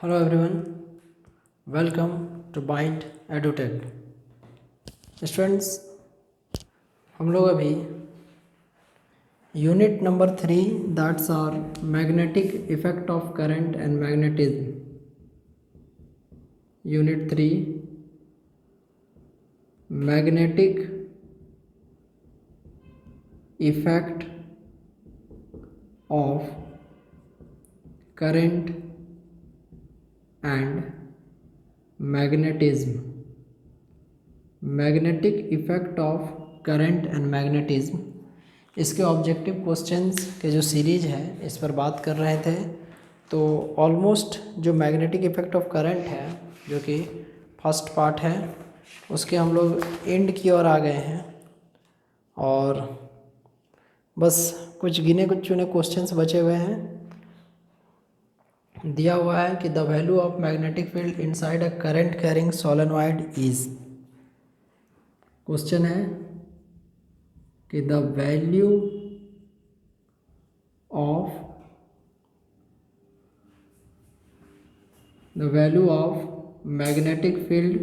Hello everyone, welcome to Bind Edutech. Students, हम लोग अभी unit number 3 that's are magnetic effect of current and magnetism. Unit 3 magnetic effect of current and magnetism. Magnetic effect of current and magnetism, इसके objective questions के जो series है इस पर बात कर रहे थे। तो ऑलमोस्ट जो मैग्नेटिक इफेक्ट ऑफ करंट है, जो कि फर्स्ट पार्ट है, उसके हम लोग एंड की ओर आ गए हैं और बस कुछ गिने कुछ चुने क्वेश्चंस बचे हुए हैं। दिया हुआ है कि the value of magnetic field inside a current carrying solenoid is. Question है कि the value of magnetic field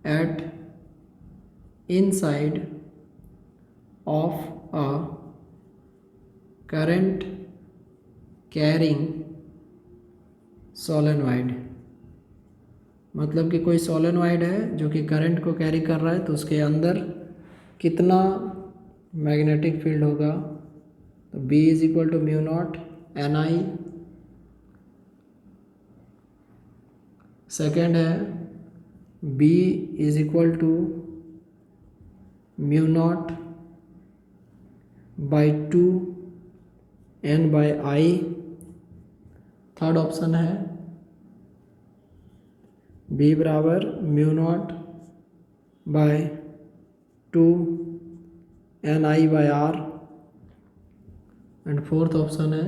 at inside of a current carrying solenoid। मतलब कि कोई सोलेनॉइड है जो कि करंट को कैरी कर रहा है, तो उसके अंदर कितना मैग्नेटिक फील्ड होगा। तो B is equal to mu naught NI। Second है B is equal to mu naught by 2 N by I। Third option है B बराबर mu naught by 2 NI by R। And fourth option है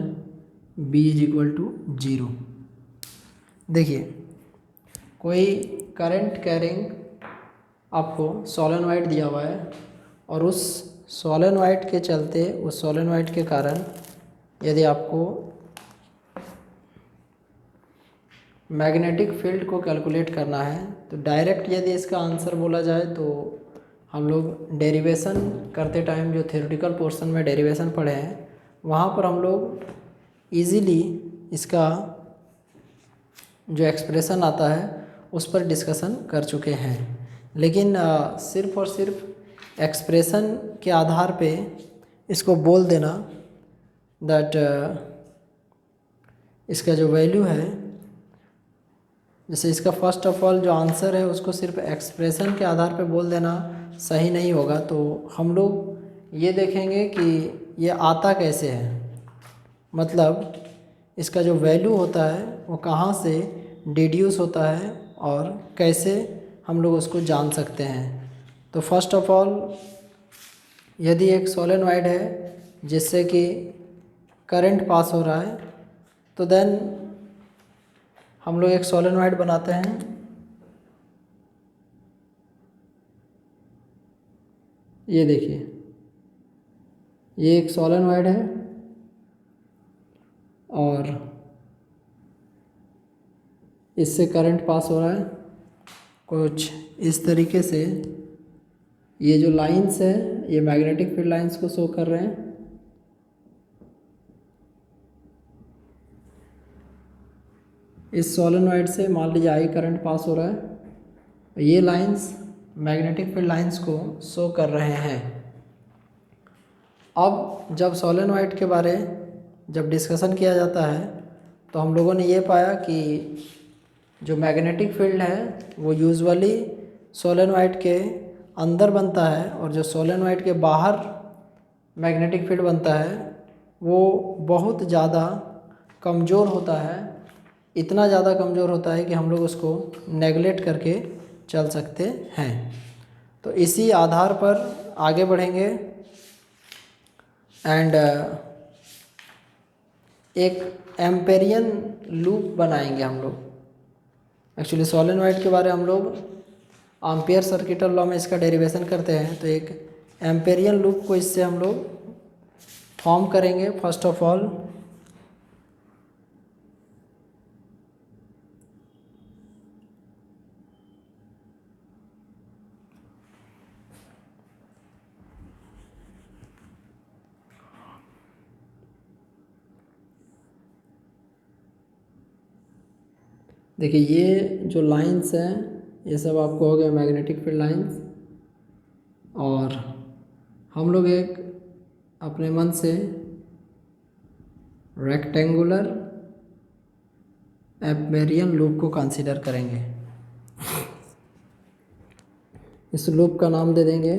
B is equal to 0। देखिए, कोई current carrying आपको solenoid दिया हुआ है और उस सोलेनॉइड के चलते, उस सोलेनॉइड के कारण यदि आपको मैग्नेटिक फील्ड को कैलकुलेट करना है, तो डायरेक्ट यदि इसका आंसर बोला जाए तो हम लोग डेरिवेशन करते टाइम जो थ्योरेटिकल पोर्शन में डेरिवेशन पढ़े हैं, वहाँ पर हम लोग इजीली इसका जो एक्सप्रेशन आता है उस पर डिस्कशन कर चुके हैं। लेकिन सिर्फ और सिर्फ एक्सप्रेशन के आधार पे इसको बोल देना दैट इसका जो वैल्यू है, जैसे इसका फर्स्ट ऑफ ऑल जो आंसर है उसको सिर्फ एक्सप्रेशन के आधार पे बोल देना सही नहीं होगा। तो हम लोग ये देखेंगे कि ये आता कैसे है, मतलब इसका जो वैल्यू होता है वो कहाँ से डिड्यूस होता है और कैसे हम लोग उसको जान सकते हैं। तो फर्स्ट ऑफ ऑल, यदि एक सोलेनॉइड है जिससे कि करंट पास हो रहा है, तो देन हम लोग एक सोलेनॉइड बनाते हैं। ये देखिए, ये एक सोलेनॉइड है और इससे करंट पास हो रहा है कुछ इस तरीके से। ये जो लाइंस है ये मैग्नेटिक फील्ड लाइंस को शो कर रहे हैं। इस सोलेनॉइड से मान लीजिए आई करंट पास हो रहा है, ये लाइंस मैग्नेटिक फील्ड लाइंस को शो कर रहे हैं। अब जब सोलेनॉइड के बारे जब डिस्कशन किया जाता है तो हम लोगों ने ये पाया कि जो मैग्नेटिक फील्ड है वो यूजुअली सोलेनॉइड के अंदर बनता है, और जो सोलेनॉइड के बाहर मैग्नेटिक फील्ड बनता है वो बहुत ज़्यादा कमज़ोर होता है। इतना ज़्यादा कमज़ोर होता है कि हम लोग उसको नेगलेक्ट करके चल सकते हैं। तो इसी आधार पर आगे बढ़ेंगे एंड एक एम्पेरियन लूप बनाएंगे हम लोग। एक्चुअली सोलेनॉइड के बारे हम लोग एम्पियर सर्किटल लॉ में इसका डेरिवेशन करते हैं, तो एक एम्पेरियन लूप को इससे हम लोग फॉर्म करेंगे। फर्स्ट ऑफ ऑल देखिए ये जो लाइंस हैं ये सब आपको हो गया मैग्नेटिक फील्ड लाइंस, और हम लोग एक अपने मन से रेक्टेंगुलर एपमेरियन लूप को कंसीडर करेंगे। इस लूप का नाम दे देंगे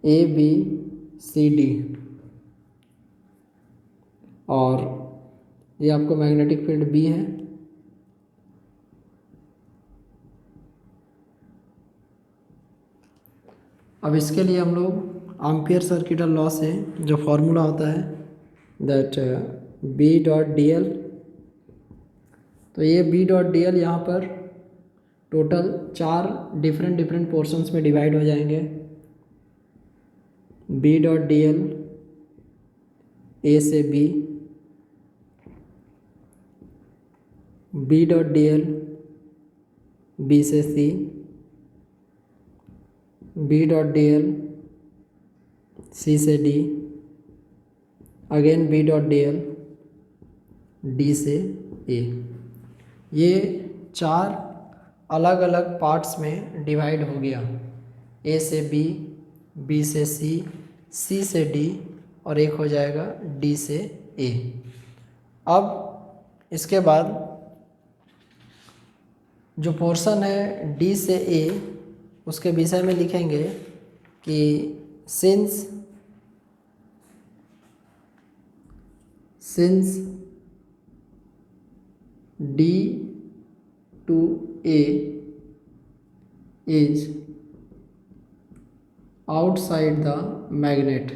ABCD, और ये आपको मैग्नेटिक फील्ड B है। अब इसके लिए हम लोग एम्पियर सर्किटल लॉ से जो फॉर्मूला होता है दैट B.dl, तो ये B.dl यहाँ पर टोटल 4 डिफरेंट पोर्शंस में डिवाइड हो जाएंगे। B.dl A से B, B.dl B से C, B.dl C से D, अगेन B.dl D से A। ये 4 अलग अलग पार्ट्स में डिवाइड हो गया, A से B, B से C, C से D, और एक हो जाएगा D से A। अब इसके बाद जो पोर्शन है D से A उसके विषय में लिखेंगे कि since D to A is outside the magnet,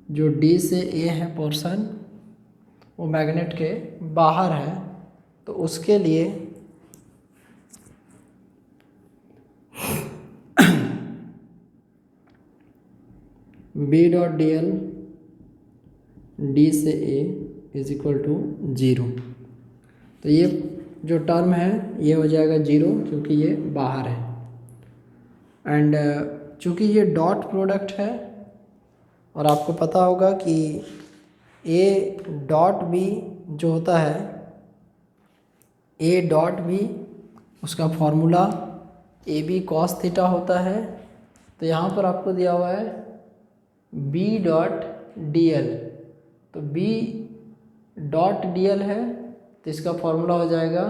जो D से A है पोर्शन वो मैग्नेट के बाहर है, तो उसके लिए B.dl D से A इज इक्वल टू 0। तो ये जो टर्म है ये हो जाएगा 0 क्योंकि ये बाहर है। एंड चूँकि ये डॉट प्रोडक्ट है और आपको पता होगा कि A.B जो होता है A.B उसका फॉर्मूला AB cos थीटा होता है। तो यहाँ पर आपको दिया हुआ है B.dl, तो B.dl है तो इसका फॉर्मूला हो जाएगा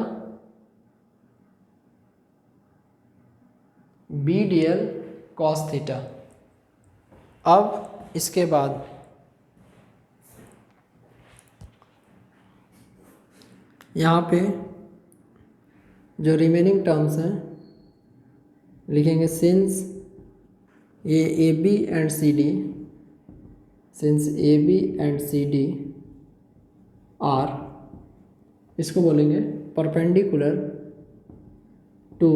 B.dl cos थीटा। अब इसके बाद यहाँ पे जो रिमेनिंग टर्म्स हैं लिखेंगे since AB and CD, since AB and CD are, इसको बोलेंगे perpendicular to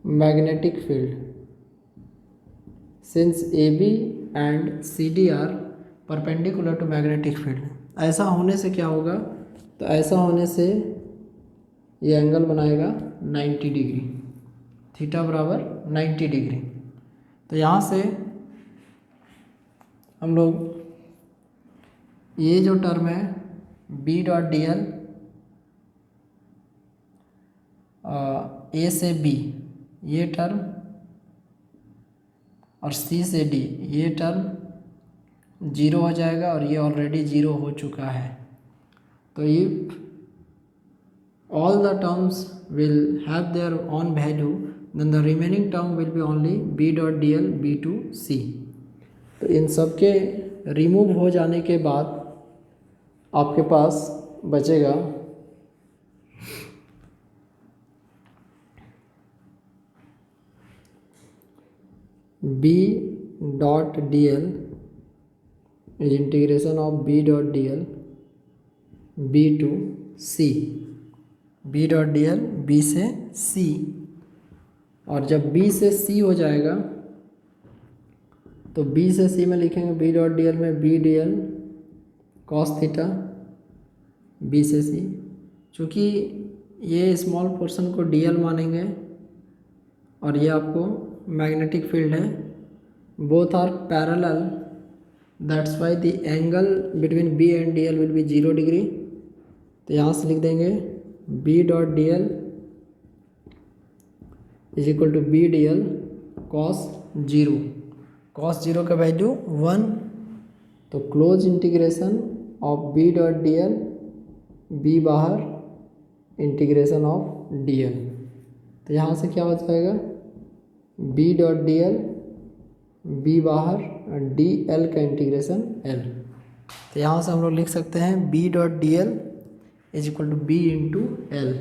magnetic field. Since AB and CD are perpendicular to magnetic field, ऐसा होने से क्या होगा, तो ऐसा होने से ये एंगल बनाएगा 90 डिग्री, थीटा बराबर 90 डिग्री। तो यहाँ से हम लोग ये जो टर्म है B.dl A से B ये टर्म और C से D ये टर्म 0 हो जाएगा, और ये ऑलरेडी 0 हो चुका है। तो if all the terms will have their own value, then the remaining term will be only B.dl B to C। तो इन सब के रिमूव हो जाने के बाद आपके पास बचेगा B.dl is integration of B.dl B to C, B.dl B से C, और जब B से C हो जाएगा तो बी से सी में लिखेंगे बी डॉट डी एल में B D L cos theta B से सी। चूँकि ये स्मॉल पोर्शन को डी एल मानेंगे और ये आपको मैग्नेटिक फील्ड है, both are parallel, that's why the angle between B and D L will be 0 degree. तो यहाँ से लिख देंगे B dot D L is equal to B D L cos 0। Cos 0 का वैल्यू 1। तो close integration of B dot D L, B बाहर, integration of D L. तो यहाँ से क्या हो जाएगा B dot D L, B बाहर, डी एल का इंटीग्रेशन एल। तो यहाँ से हम लोग लिख सकते हैं B dot D L is equal to B into L.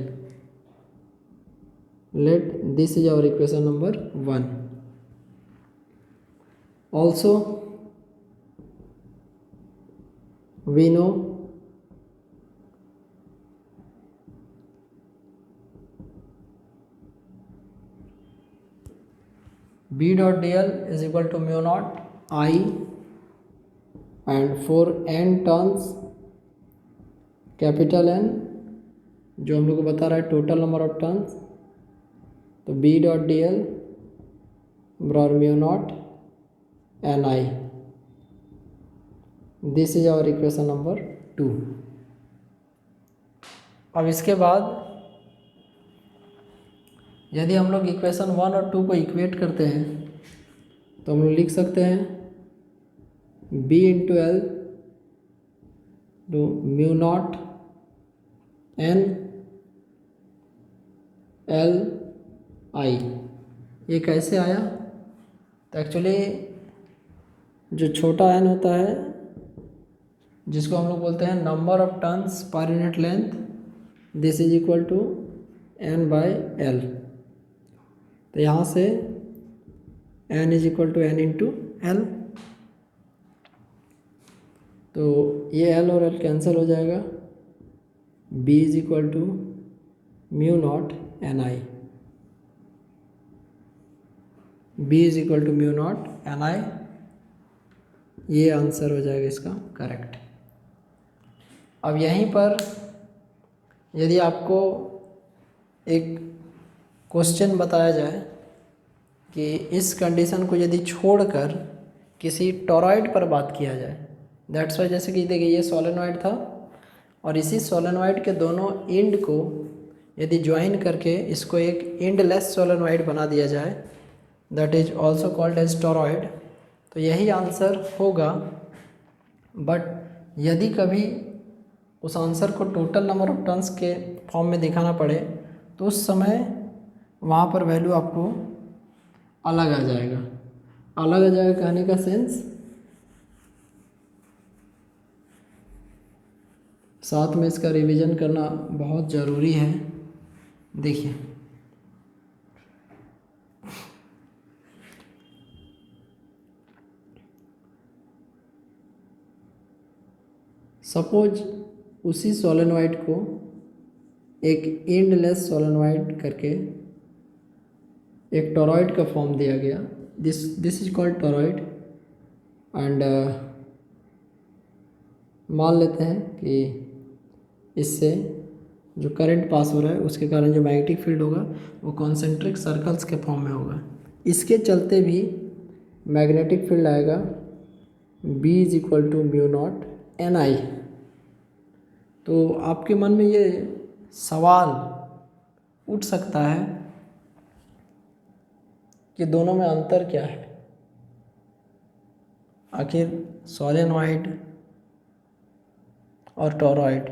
Let this is our equation number 1। Also we know B dot dl is equal to mu naught I, and for n turns capital N जो हम लोग को बता रहा है total number of turns, तो B dot D L बराबर mu naught N I. This is our equation number 2। अब इसके बाद यदि हम लोग इक्वेशन 1 और 2 को इक्वेट करते हैं तो हम लोग लिख सकते हैं b into L two mu naught N L I. ये कैसे आया? तो एक्चुअली जो छोटा n होता है जिसको हम लोग बोलते हैं number of turns per unit length, this is equal to n by L. तो यहाँ से n is equal to n into L. तो ये l और l कैंसिल हो जाएगा, b is equal to mu naught N I. b is equal to mu naught N I, ये answer हो जाएगा इसका करेक्ट। अब यहीं पर यदि आपको एक क्वेश्चन बताया जाए कि इस कंडीशन को यदि छोड़कर किसी टॉरॉइड पर बात किया जाए, दैट्स वाई जैसे कि देखिए ये सोलेनॉइड था और इसी सोलेनॉइड के दोनों एंड को यदि ज्वाइन करके इसको एक एंडलेस सोलेनॉइड बना दिया जाए, that is also called as toroid, तो यही आंसर होगा। बट यदि कभी उस आंसर को टोटल नंबर ऑफ टर्न्स के फॉर्म में दिखाना पड़े तो उस समय वहाँ पर वैल्यू आपको अलग आ जाएगा। अलग आ जाएगा कहने का सेंस, साथ में इसका रिवीजन करना बहुत ज़रूरी है। देखिए सपोज उसी सोलेनॉइड को एक एंडलेस सोलेनॉइड करके एक टॉरॉइड का फॉर्म दिया गया, this is called torrid. And मान लेते हैं कि इससे जो करंट पास हो रहा है उसके कारण जो मैग्नेटिक फील्ड होगा वो कॉन्सेंट्रिक सर्कल्स के फॉर्म में होगा। इसके चलते भी मैग्नेटिक फील्ड आएगा B is equal to mu naught N I. तो आपके मन में ये सवाल उठ सकता है कि दोनों में अंतर क्या है? आखिर सोलेनॉइड और टॉरॉइड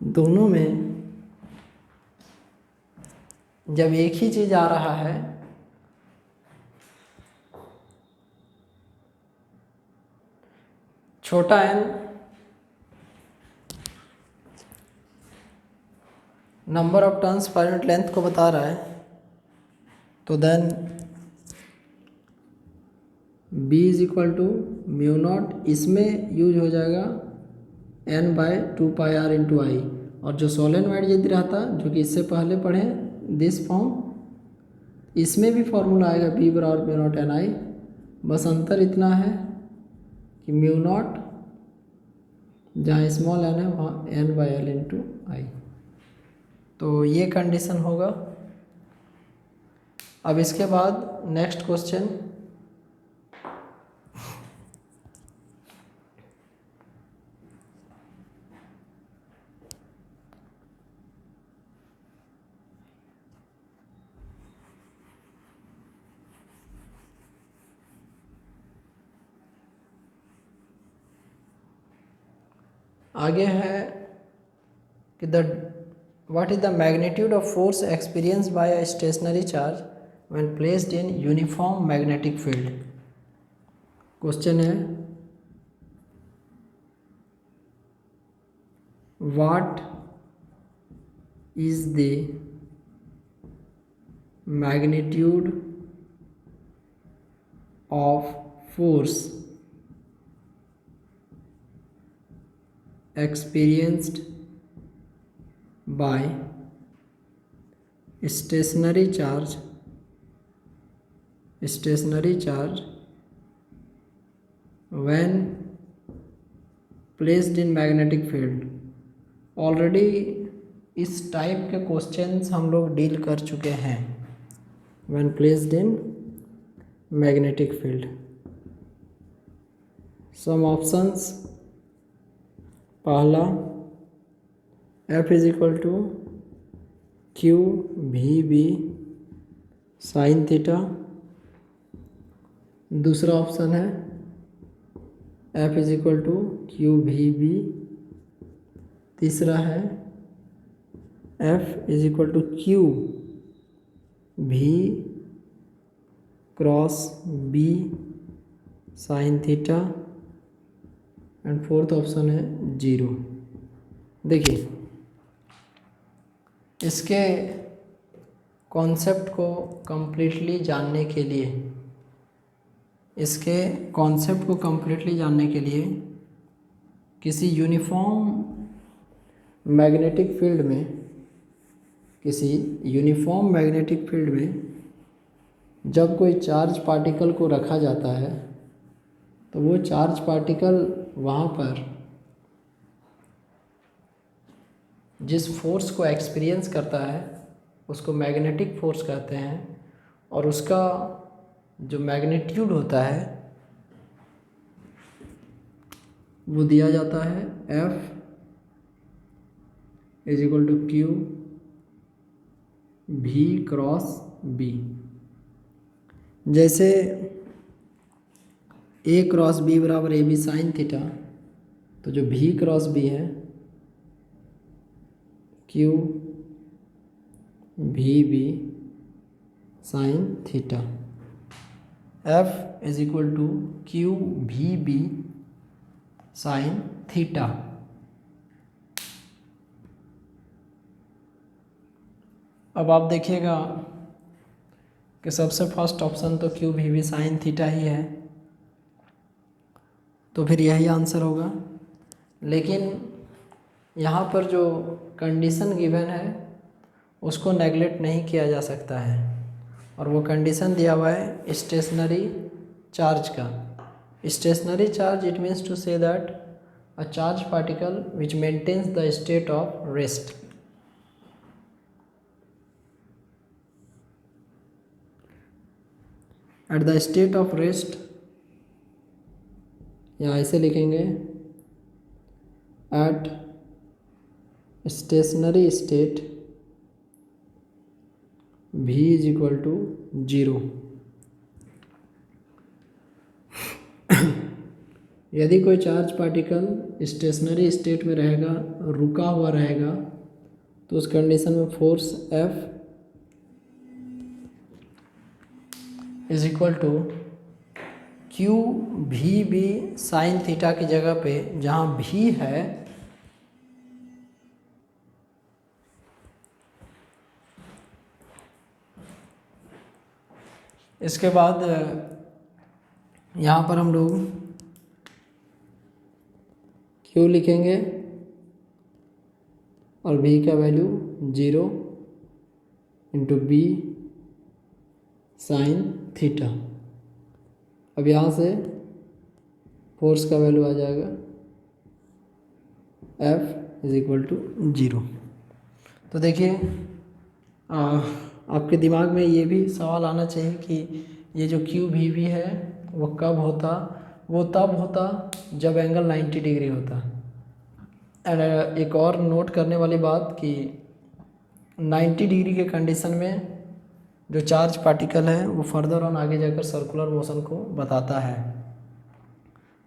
दोनों में जब एक ही चीज़ आ रहा है छोटा n number of turns per unit length को बता रहा है, तो then b is equal to mu naught, इसमें यूज हो जाएगा n by 2 pi r into I. और जो सोलेनॉइड यदि रहता जो कि इससे पहले पढ़े दिस फॉर्म, इसमें भी फॉर्मूला आएगा बी बराबर म्यू नॉट एन आई, बस अंतर इतना है कि म्यू नॉट जहाँ स्मॉल एन है वहाँ एन बाई एल इंटू आई। तो ये कंडीशन होगा। अब इसके बाद नेक्स्ट क्वेश्चन, आगे है कि what is the magnitude of force experienced by a stationary charge when placed in uniform magnetic field। Question है what is the magnitude of force experienced by stationary charge when placed in magnetic field। Already इस type के questions हम लोग deal कर चुके हैं when placed in magnetic field। some options, पहला F is equal to q v B sine theta, दूसरा option है F is equal to q v B, तीसरा है F is equal to q v cross B sine theta, and fourth option है 0। देखिए इसके concept को completely जानने के लिए किसी यूनिफॉर्म मैग्नेटिक फील्ड में जब कोई चार्ज पार्टिकल को रखा जाता है तो वो चार्ज पार्टिकल वहाँ पर जिस फोर्स को एक्सपीरियंस करता है उसको मैग्नेटिक फोर्स कहते हैं, और उसका जो मैग्नीट्यूड होता है वो दिया जाता है F is equal to q v cross B. जैसे A क्रॉस बी बराबर ए बी साइन थीटा, तो जो भी क्रॉस बी है q v B sine theta, F is equal to q v B sine theta. अब आप देखिएगा कि सबसे फर्स्ट ऑप्शन तो क्यू भी साइन थीटा ही है, तो फिर यही आंसर होगा। लेकिन यहाँ पर जो कंडीशन गिवन है उसको नेगलेक्ट नहीं किया जा सकता है, और वो कंडीशन दिया हुआ है स्टेशनरी चार्ज का। Stationary charge it means to say that a charge particle which maintains the state of rest. At the state of rest, या ऐसे लिखेंगे at stationary state V is equal to 0। यदि कोई charge particle stationery state में रहेगा, रुका हुआ रहेगा, तो उस कंडीशन में force F is equal to q v B sine theta की जगह पे जहाँ भी है इसके बाद यहाँ पर हम लोग क्यू लिखेंगे और बी का value 0 into B sine theta. अब यहाँ से फोर्स का वैल्यू आ जाएगा F इज इक्वल टू 0। तो देखिए आपके दिमाग में ये भी सवाल आना चाहिए कि ये जो क्यू वी वी है वो कब होता, वो तब होता जब एंगल 90 डिग्री होता। एंड एक और नोट करने वाली बात कि 90 डिग्री के कंडीशन में जो चार्ज पार्टिकल है वो फर्दर ऑन आगे जाकर सर्कुलर मोशन को बताता है।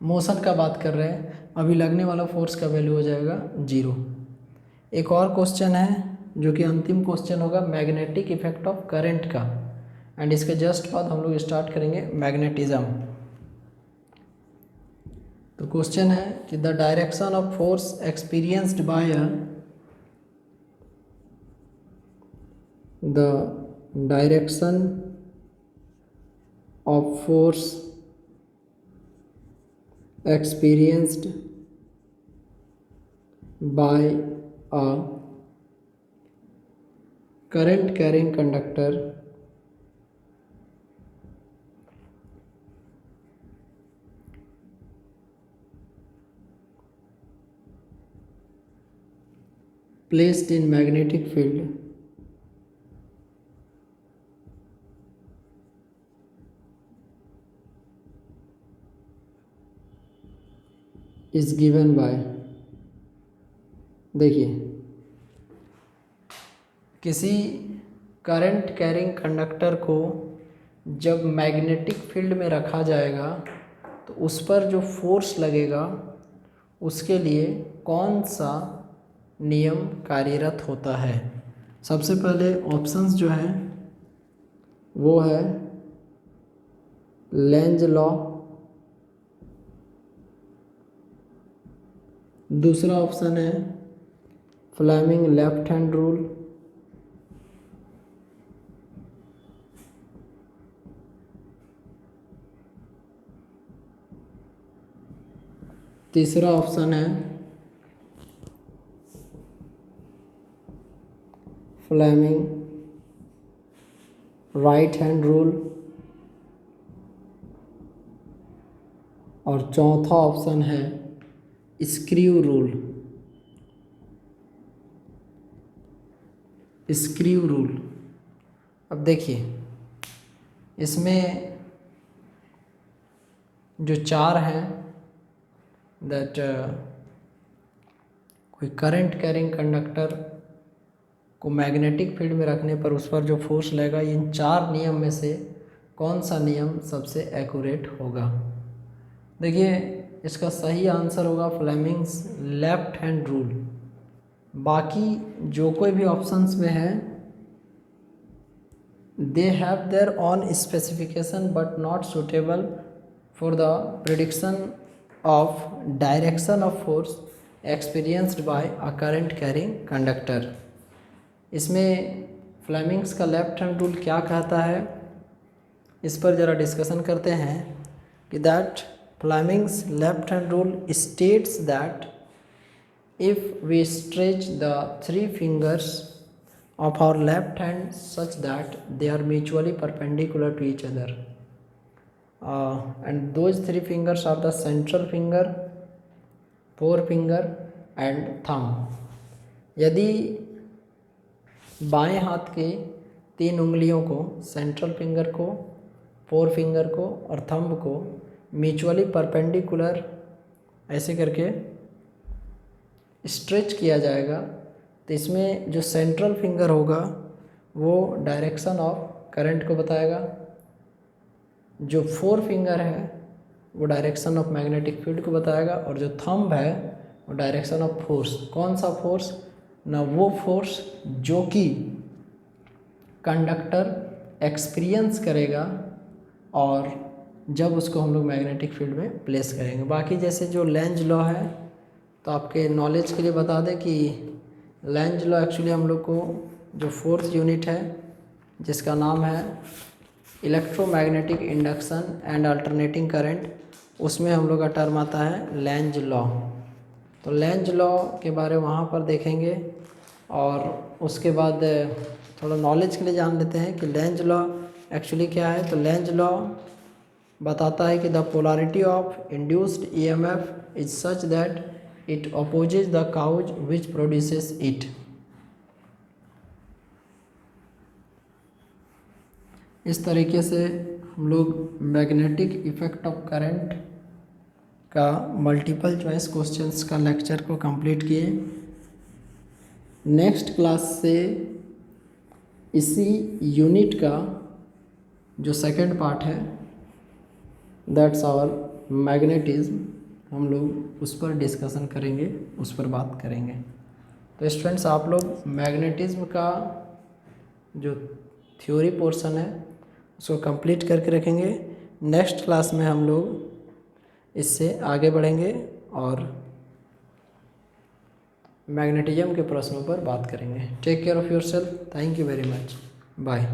मोशन का बात कर रहे हैं, अभी लगने वाला फोर्स का वैल्यू हो जाएगा 0। एक और क्वेश्चन है जो कि अंतिम क्वेश्चन होगा मैग्नेटिक इफेक्ट ऑफ करंट का, एंड इसके जस्ट बाद हम लोग स्टार्ट करेंगे मैग्नेटिज्म। तो क्वेश्चन है कि the direction of force experienced by the direction of force experienced by a current carrying conductor placed in magnetic field is given by। देखिए किसी करंट कैरिंग कंडक्टर को जब मैग्नेटिक फील्ड में रखा जाएगा तो उस पर जो फोर्स लगेगा उसके लिए कौन सा नियम कार्यरत होता है। सबसे पहले ऑप्शंस जो है वो है लेंज लॉ, दूसरा ऑप्शन है फ्लेमिंग लेफ्ट हैंड रूल, तीसरा ऑप्शन है फ्लेमिंग राइट हैंड रूल, और चौथा ऑप्शन है स्क्रू रूल। Screw rule. अब देखिए इसमें जो चार हैं दैट कोई करंट कैरिंग कंडक्टर को मैग्नेटिक फील्ड में रखने पर उस पर जो फोर्स लगेगा, इन चार नियम में से कौन सा नियम सबसे एक्यूरेट होगा। देखिए इसका सही आंसर होगा फ्लेमिंग्स लेफ्ट हैंड रूल। बाकी जो कोई भी ऑप्शंस में है they have their on specification but not suitable for the prediction of direction of force experienced bye a current carrying conductor. इसमें फ्लेमिंग्स का लेफ्ट हैंड रूल क्या कहता है, इस पर ज़रा डिस्कशन करते हैं कि that Fleming's left hand rule states that if we stretch the three fingers of our left hand such that they are mutually perpendicular to each other, and those three fingers are the central finger, forefinger and thumb। यदि बाएं हाथ के तीन उंगलियों को, central finger को, four finger को और थंब को म्यूचुअली परपेंडिकुलर ऐसे करके स्ट्रेच किया जाएगा तो इसमें जो सेंट्रल फिंगर होगा वो डायरेक्शन ऑफ करंट को बताएगा, जो फोर फिंगर है वो डायरेक्शन ऑफ मैग्नेटिक फील्ड को बताएगा, और जो थंब है वो डायरेक्शन ऑफ फोर्स। कौन सा फोर्स ना, वो फोर्स जो कि कंडक्टर एक्सपीरियंस करेगा और जब उसको हम लोग मैग्नेटिक फील्ड में प्लेस करेंगे। बाकी जैसे जो लेंज लॉ है, तो आपके नॉलेज के लिए बता दें कि लेंज लॉ एक्चुअली हम लोग को जो फोर्थ यूनिट है जिसका नाम है electromagnetic induction and alternating current, उसमें हम लोग का टर्म आता है लेंज लॉ। तो लेंज लॉ के बारे में वहाँ पर देखेंगे, और उसके बाद थोड़ा नॉलेज के लिए जान लेते हैं कि लेंज लॉ एक्चुअली क्या है, तो लेंज लॉ बताता है कि the polarity of induced EMF is such that it opposes the cause which produces it. इस तरीके से हम लोग मैग्नेटिक इफेक्ट ऑफ करंट का मल्टीपल चॉइस क्वेश्चंस का लेक्चर को कंप्लीट किए। नेक्स्ट क्लास से इसी यूनिट का जो सेकंड पार्ट है, दैट्स आवर मैग्नेटिज्म, हम लोग उस पर डिस्कशन करेंगे, उस पर बात करेंगे। तो स्टूडेंट्स, आप लोग मैग्नेटिज्म का जो थ्योरी पोर्शन है उसको कंप्लीट करके रखेंगे। नेक्स्ट क्लास में हम लोग इससे आगे बढ़ेंगे और मैग्नेटिज्म के प्रश्नों पर बात करेंगे। Take care of yourself. Thank you very much. Bye.